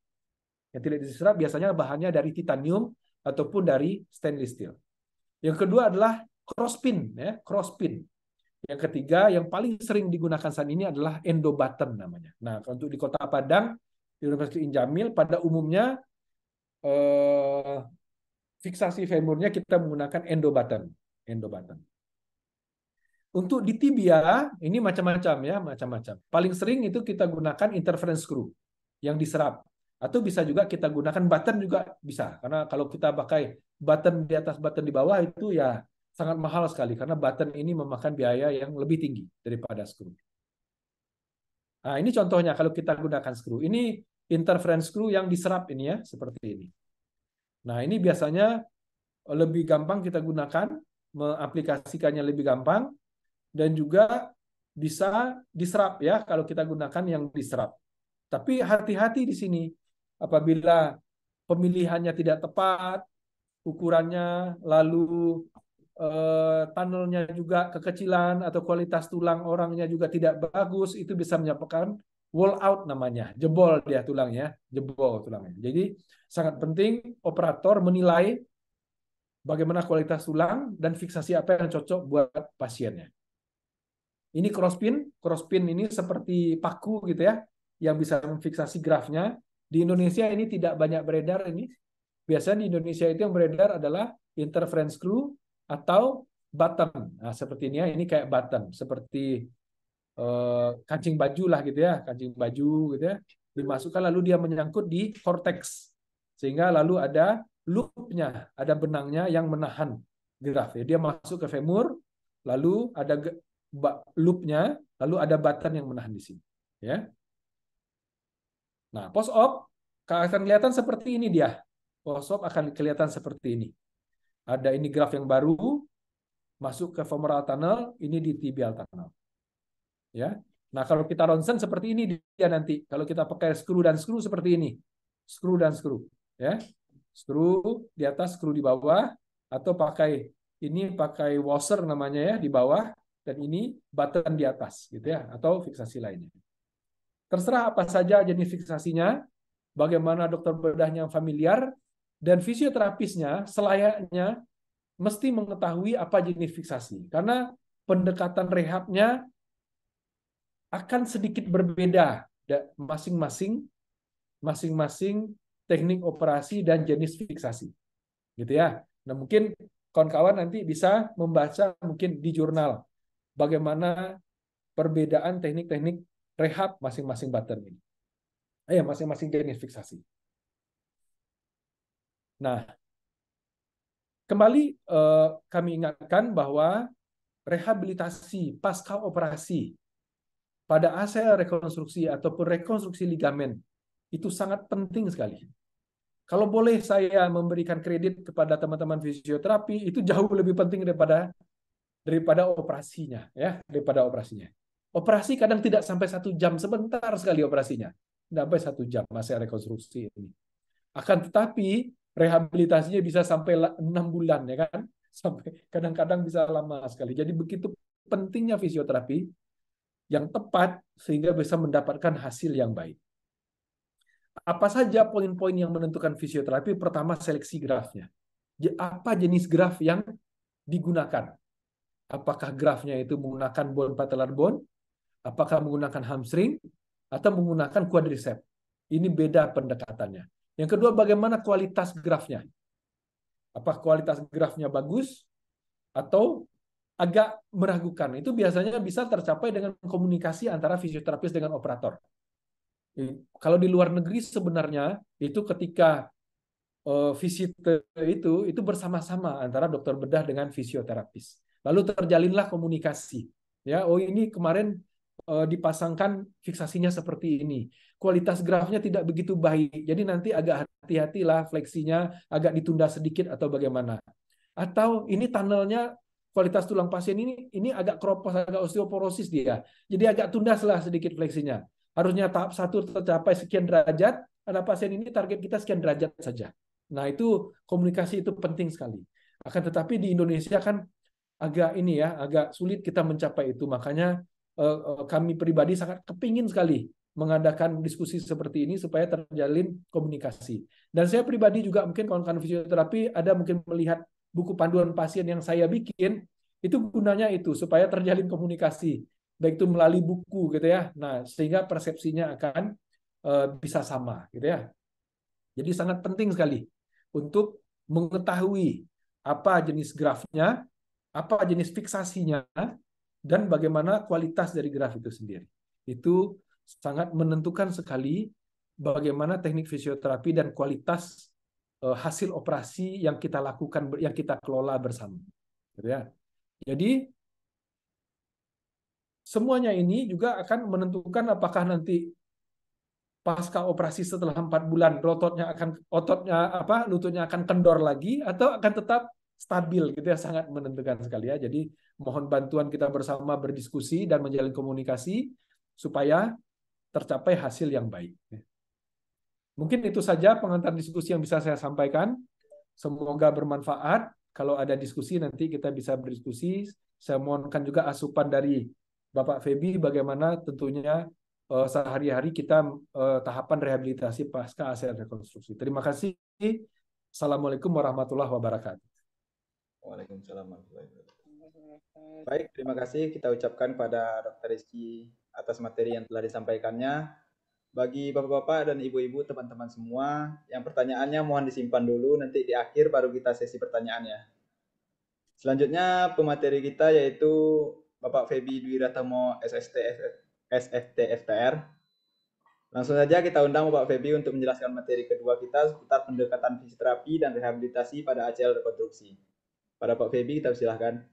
Yang tidak diserap biasanya bahannya dari titanium ataupun dari stainless steel. Yang kedua adalah crosspin ya, crosspin. Yang ketiga yang paling sering digunakan saat ini adalah endobutton namanya. Nah, untuk di Kota Padang, di Universitas Injamil pada umumnya fiksasi femurnya kita menggunakan endobutton. Endobutton. Untuk di tibia ini macam-macam ya, macam-macam. Paling sering itu kita gunakan interference screw yang diserap. Atau bisa juga kita gunakan button juga bisa. Karena kalau kita pakai button di atas button di bawah itu ya sangat mahal sekali karena button ini memakan biaya yang lebih tinggi daripada screw. Nah, ini contohnya kalau kita gunakan screw. Ini interference screw yang diserap ini ya, seperti ini. Nah, ini biasanya lebih gampang kita gunakan, mengaplikasikannya lebih gampang, dan juga bisa diserap ya kalau kita gunakan yang diserap. Tapi hati-hati di sini apabila pemilihannya tidak tepat, ukurannya, lalu tunnelnya juga kekecilan atau kualitas tulang orangnya juga tidak bagus, itu bisa menyebabkan wall out namanya, jebol dia tulangnya, jebol tulangnya. Jadi sangat penting operator menilai bagaimana kualitas tulang dan fiksasi apa yang cocok buat pasiennya. Ini crosspin ini seperti paku gitu ya, yang bisa memfiksasi grafnya. Di Indonesia ini tidak banyak beredar ini. Biasanya di Indonesia itu yang beredar adalah interference screw atau button. Nah, seperti ini kayak button, seperti kancing baju lah gitu ya, kancing baju gitu ya. Dimasukkan lalu dia menyangkut di cortex. Sehingga lalu ada loop-nya, ada benangnya yang menahan graf. Ya, dia masuk ke femur, lalu ada loop-nya, lalu ada button yang menahan di sini. Ya. Nah, post-op akan kelihatan seperti ini dia. Post-op akan kelihatan seperti ini. Ada ini graf yang baru, masuk ke femoral tunnel, ini di tibial tunnel. Ya. Nah, kalau kita ronsen seperti ini dia nanti. Kalau kita pakai skru dan skru seperti ini. Skru dan skru. Ya. Skru di atas, skru di bawah, atau pakai washer namanya ya di bawah, dan ini button di atas gitu ya, atau fiksasi lainnya. Terserah apa saja jenis fiksasinya, bagaimana dokter bedahnya familiar, dan fisioterapisnya selayaknya mesti mengetahui apa jenis fiksasi. Karena pendekatan rehabnya akan sedikit berbeda masing-masing teknik operasi dan jenis fiksasi. Gitu ya. Nah, mungkin kawan-kawan nanti bisa membaca mungkin di jurnal bagaimana perbedaan teknik-teknik rehab masing-masing button ini. Masing-masing jenis fiksasi. Nah, kembali kami ingatkan bahwa rehabilitasi pasca operasi pada ACL rekonstruksi ataupun rekonstruksi ligamen itu sangat penting sekali. Kalau boleh saya memberikan kredit kepada teman-teman fisioterapi, itu jauh lebih penting daripada operasinya, ya, daripada operasinya. Operasi kadang tidak sampai 1 jam, sebentar sekali operasinya, tidak sampai 1 jam masa rekonstruksi ini. Akan tetapi rehabilitasinya bisa sampai 6 bulan, ya kan? Sampai kadang-kadang bisa lama sekali. Jadi begitu pentingnya fisioterapi yang tepat sehingga bisa mendapatkan hasil yang baik. Apa saja poin-poin yang menentukan fisioterapi? Pertama, seleksi grafnya. Apa jenis graf yang digunakan? Apakah grafnya itu menggunakan bone patellar bone, apakah menggunakan hamstring, atau menggunakan quadriceps. Ini beda pendekatannya. Yang kedua, bagaimana kualitas grafnya? Apa kualitas grafnya bagus atau agak meragukan? Itu biasanya bisa tercapai dengan komunikasi antara fisioterapis dengan operator. Kalau di luar negeri sebenarnya itu ketika visit itu bersama-sama antara dokter bedah dengan fisioterapis. Lalu terjalinlah komunikasi. Ya, oh ini kemarin dipasangkan fiksasinya seperti ini. Kualitas grafnya tidak begitu baik. Jadi nanti agak hati-hatilah fleksinya agak ditunda sedikit atau bagaimana. Atau ini tunnelnya kualitas tulang pasien ini agak keropos, agak osteoporosis dia. Jadi agak tunda sedikit fleksinya. Harusnya tahap 1 tercapai sekian derajat, ada pasien ini target kita sekian derajat saja. Nah, itu komunikasi itu penting sekali. Akan tetapi di Indonesia kan agak ini ya, agak sulit kita mencapai itu. Makanya kami pribadi sangat kepingin sekali mengadakan diskusi seperti ini supaya terjalin komunikasi. Dan saya pribadi juga mungkin kawan-kawan fisioterapi ada mungkin melihat buku panduan pasien yang saya bikin, itu gunanya itu supaya terjalin komunikasi, baik itu melalui buku gitu ya. Nah, sehingga persepsinya akan bisa sama gitu ya. Jadi sangat penting sekali untuk mengetahui apa jenis grafnya, apa jenis fiksasinya, dan bagaimana kualitas dari graf itu sendiri. Itu sangat menentukan sekali bagaimana teknik fisioterapi dan kualitas hasil operasi yang kita lakukan, yang kita kelola bersama. Gitu ya. Jadi semuanya ini juga akan menentukan apakah nanti pasca operasi setelah 4 bulan lututnya akan kendor lagi atau akan tetap stabil gitu ya, sangat menentukan sekali ya. Jadi mohon bantuan kita bersama berdiskusi dan menjalin komunikasi supaya tercapai hasil yang baik. Mungkin itu saja pengantar diskusi yang bisa saya sampaikan. Semoga bermanfaat. Kalau ada diskusi nanti kita bisa berdiskusi. Saya mohonkan juga asupan dari Bapak Febi bagaimana tentunya sehari-hari kita tahapan rehabilitasi pasca ACL rekonstruksi. Terima kasih. Assalamualaikum warahmatullahi wabarakatuh. Waalaikumsalam warahmatullahi wabarakatuh. Baik, terima kasih kita ucapkan pada Dr. Rizky atas materi yang telah disampaikannya. Bagi bapak-bapak dan ibu-ibu, teman-teman semua, yang pertanyaannya mohon disimpan dulu, nanti di akhir baru kita sesi pertanyaannya. Selanjutnya pemateri kita yaitu Bapak Febi Dwi Ratamo SFT FTR. Langsung saja kita undang Bapak Febi untuk menjelaskan materi kedua kita seputar pendekatan fisioterapi dan rehabilitasi pada ACL rekonstruksi. Pada Pak Febi kita silakan.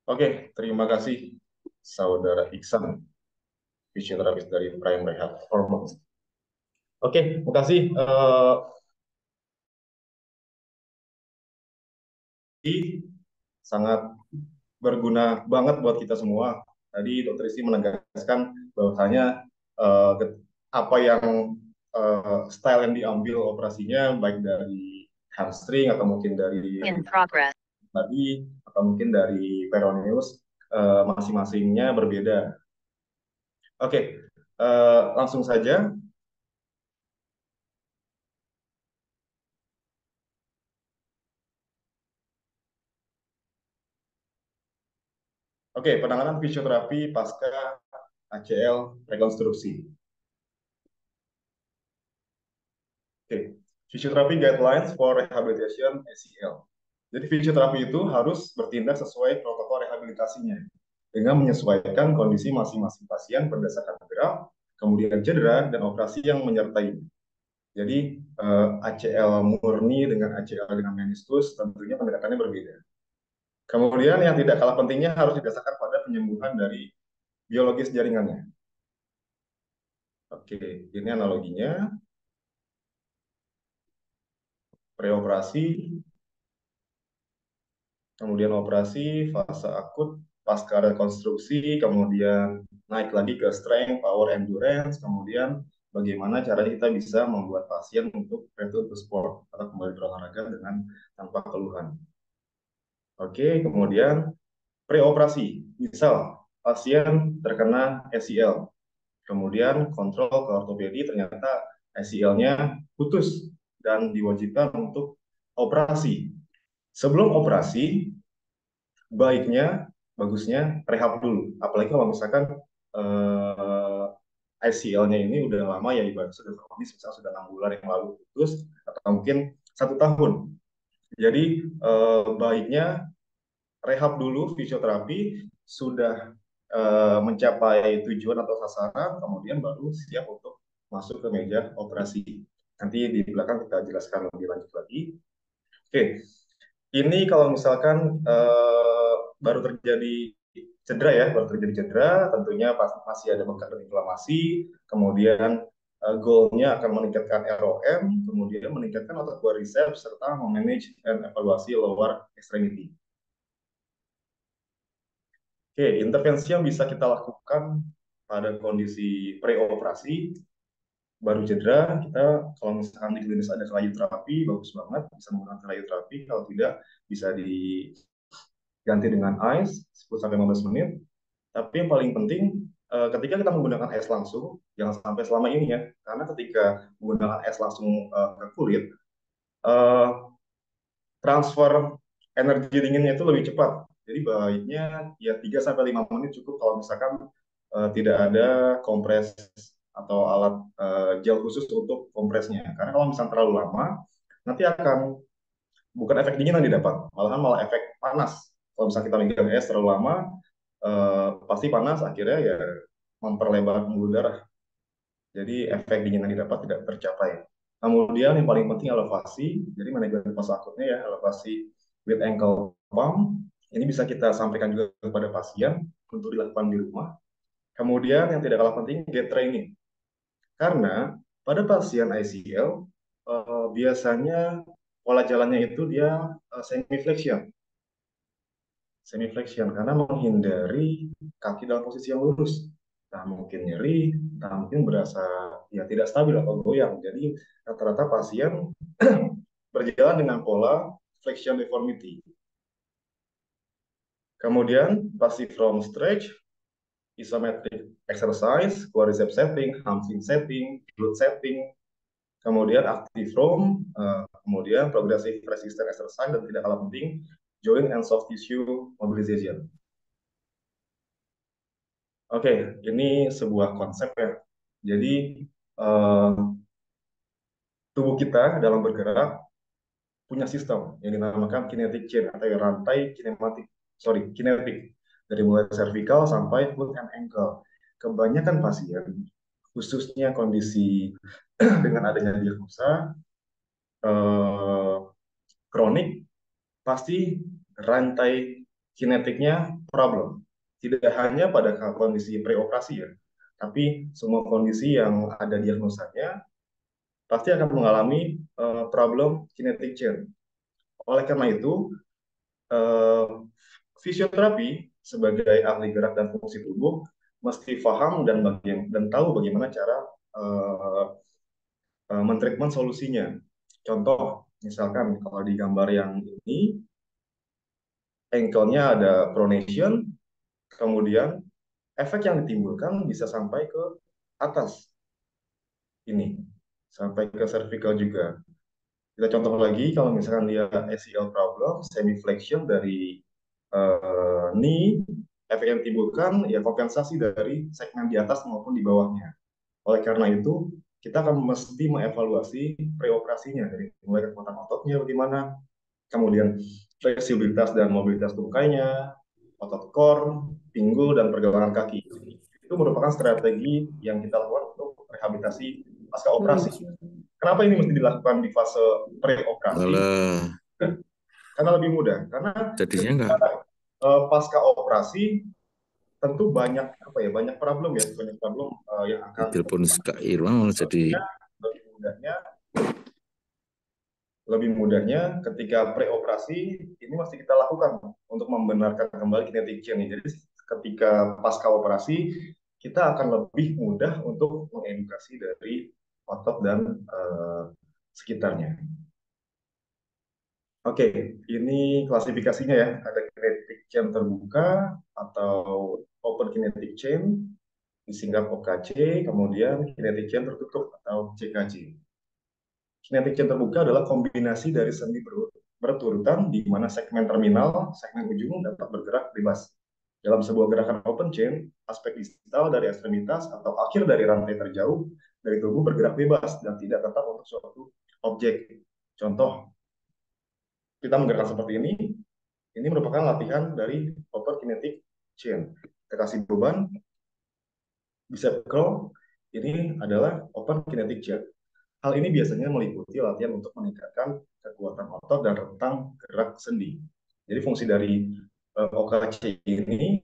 Oke, terima kasih Saudara Iksan, fisioterapis dari Prime Rehab Performance. Oke, terima kasih. Sangat berguna banget buat kita semua. Tadi Dr. Rizky menegaskan bahwasanya apa yang style yang diambil operasinya baik dari hamstring atau mungkin dari tadi atau mungkin dari peroneus masing-masingnya berbeda. Oke, langsung saja. Oke, penanganan fisioterapi pasca ACL rekonstruksi. Oke, fisioterapi guidelines for rehabilitation ACL. Jadi fisioterapi itu harus bertindak sesuai protokol rehabilitasinya dengan menyesuaikan kondisi masing-masing pasien berdasarkan graf, kemudian cedera dan operasi yang menyertai. Jadi ACL murni dengan ACL dengan meniskus tentunya pendekatannya berbeda. Kemudian yang tidak kalah pentingnya harus didasarkan pada penyembuhan dari biologis jaringannya. Oke, ini analoginya. Preoperasi, kemudian operasi, fase akut, pasca rekonstruksi, kemudian naik lagi ke strength, power, endurance, kemudian bagaimana caranya kita bisa membuat pasien untuk return to sport atau kembali berolahraga dengan tanpa keluhan. Oke, kemudian preoperasi, misal pasien terkena ACL, kemudian kontrol ke ortopedi ternyata ACL-nya putus dan diwajibkan untuk operasi. Sebelum operasi, bagusnya rehab dulu. Apalagi kalau misalkan ICL-nya ini udah lama ya, ibarat sudah kronis, misalnya sudah 6 bulan yang lalu putus, atau mungkin 1 tahun. Jadi baiknya rehab dulu, fisioterapi, sudah mencapai tujuan atau sasaran, kemudian baru siap untuk masuk ke meja operasi. Nanti di belakang kita jelaskan lebih lanjut lagi. Oke, ini kalau misalkan baru terjadi cedera ya, baru terjadi cedera, tentunya masih ada bekas dan inflamasi, kemudian goalnya akan meningkatkan ROM, kemudian meningkatkan otot quadriceps, serta memanage dan evaluasi lower extremity. Oke, intervensi yang bisa kita lakukan pada kondisi preoperasi, baru cedera, kita kalau misalkan di klinis ada krayoterapi, bagus banget, bisa menggunakan krayoterapi, kalau tidak bisa diganti dengan ice 10-15 menit. Tapi yang paling penting, ketika kita menggunakan es langsung, jangan sampai selama ini ya, karena ketika menggunakan es langsung ke kulit, transfer energi dinginnya itu lebih cepat. Jadi baiknya ya 3-5 menit cukup kalau misalkan tidak ada kompres atau alat gel khusus untuk kompresnya. Karena kalau misalnya terlalu lama, nanti akan bukan efek dingin yang didapat, malah efek panas. Kalau misalnya kita megang es terlalu lama, pasti panas, akhirnya ya memperlebar pembuluh darah. Jadi efek dingin yang didapat tidak tercapai. Kemudian yang paling penting elevasi. Jadi manajemen pas akutnya ya elevasi with ankle pump. Ini bisa kita sampaikan juga kepada pasien untuk dilakukan di rumah. Kemudian yang tidak kalah penting gait training. Karena pada pasien ICL biasanya pola jalannya itu dia semi flexion. Semi flexion karena menghindari kaki dalam posisi yang lurus. Nah, mungkin nyeri, nah mungkin berasa ya tidak stabil atau goyang. Jadi rata-rata pasien berjalan dengan pola flexion deformity. Kemudian passive from stretch, isometric exercise, quadriceps setting, hamstring setting, glute setting, kemudian active roam, kemudian progressive resistance exercise, dan tidak kalah penting joint and soft tissue mobilization. Oke, ini sebuah konsep ya. Jadi tubuh kita dalam bergerak punya sistem yang dinamakan kinetic chain atau rantai kinetik dari mulai cervical sampai foot and ankle. Kebanyakan pasien, khususnya kondisi dengan adanya diagnosa kronik, pasti rantai kinetiknya problem. Tidak hanya pada kondisi preoperasi ya, tapi semua kondisi yang ada diagnosanya pasti akan mengalami problem kinetic chain. Oleh karena itu, fisioterapi sebagai ahli gerak dan fungsi tubuh mesti paham dan tahu bagaimana cara mentreatment solusinya. Contoh, misalkan kalau di gambar yang ini, ankle-nya ada pronation, kemudian efek yang ditimbulkan bisa sampai ke atas ini, sampai ke cervical juga. Kita contoh lagi, kalau misalkan dia ACL problem, semi flexion dari knee, efek yang ditimbulkan ya kompensasi dari segmen di atas maupun di bawahnya. Oleh karena itu, kita akan mesti mengevaluasi preoperasinya dari mulai kekuatan ototnya bagaimana, kemudian fleksibilitas dan mobilitas tungkainya, otot core, pinggul, dan pergelangan kaki. Itu merupakan strategi yang kita lakukan untuk rehabilitasi pasca operasi. Kenapa ini mesti dilakukan di fase preoperasi? Karena lebih mudah. Karena pasca operasi tentu banyak problem ya, yang akan telepon Kak Irwan jadi lebih mudahnya ketika preoperasi ini mesti kita lakukan untuk membenarkan kembali kinetic chain. Jadi ketika pasca operasi kita akan lebih mudah untuk mengedukasi dari otot dan sekitarnya. Oke, ini klasifikasinya ya. Ada kinetic chain terbuka atau open kinetic chain, disingkat OKC, kemudian kinetic chain tertutup atau CKC. Kinetic chain terbuka adalah kombinasi dari sendi berturutan di mana segmen terminal, segmen ujung dapat bergerak bebas. Dalam sebuah gerakan open chain, aspek distal dari ekstremitas atau akhir dari rantai terjauh dari tubuh bergerak bebas dan tidak tetap untuk suatu objek. Contoh, kita menggerakkan seperti ini merupakan latihan dari open kinetic chain. Kita kasih beban, bicep curl, ini adalah open kinetic chain. Hal ini biasanya meliputi latihan untuk meningkatkan kekuatan otot dan rentang gerak sendi. Jadi fungsi dari OKC ini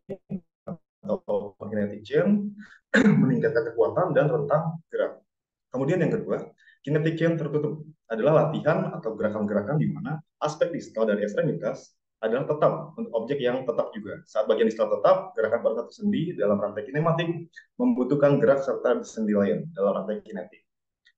atau kinetic chain meningkatkan kekuatan dan rentang gerak. Kemudian yang kedua, kinetic chain tertutup adalah latihan atau gerakan-gerakan di mana aspek distal dari ekstremitas adalah tetap untuk objek yang tetap juga. Saat bagian distal tetap, gerakan pada satu sendi dalam rantai kinematik membutuhkan gerak serta sendi lain dalam rantai kinetik.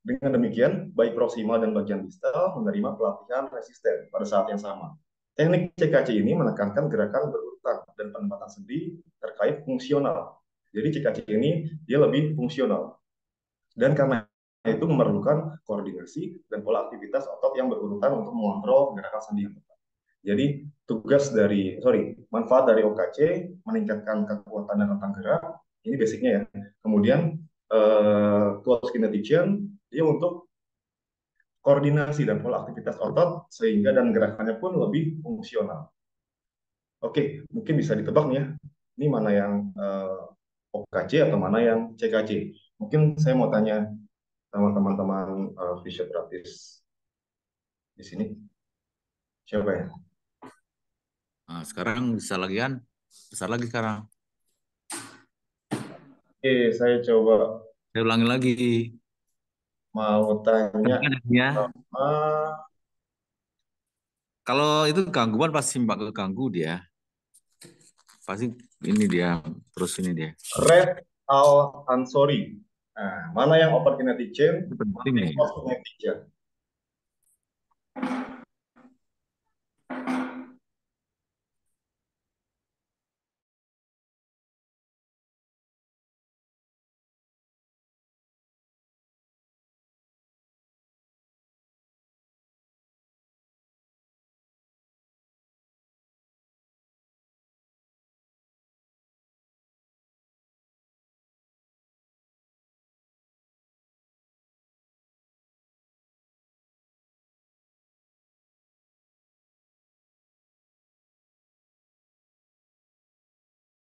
Dengan demikian, baik proksimal dan bagian distal menerima pelatihan resisten pada saat yang sama. Teknik CKC ini menekankan gerakan berurutan dan penempatan sendi terkait fungsional. Jadi CKC ini dia lebih fungsional. Dan karena itu memerlukan koordinasi dan pola aktivitas otot yang berurutan untuk mengontrol gerakan sendi yang tepat. Jadi manfaat dari OKC meningkatkan kekuatan dan rentang gerak, ini basicnya ya. Kemudian close kinetic chain dia untuk koordinasi dan pola aktivitas otot sehingga dan gerakannya pun lebih fungsional. Oke, mungkin bisa ditebak nih ya, ini mana yang OKC atau mana yang CKC. Mungkin saya mau tanya sama teman-teman fisioterapis di sini. Siapa ya? Nah, sekarang bisa lagi kan? Besar lagi sekarang. Oke, saya coba Saya ulangi lagi. mau tanya Ya. sama Kalau itu gangguan pasti mbak keganggu dia. Pasti ini dia, terus ini dia. Red Al Ansori. Nah, mana yang open kinetic chain, Itu penting mana yang nih. closed kinetic chain?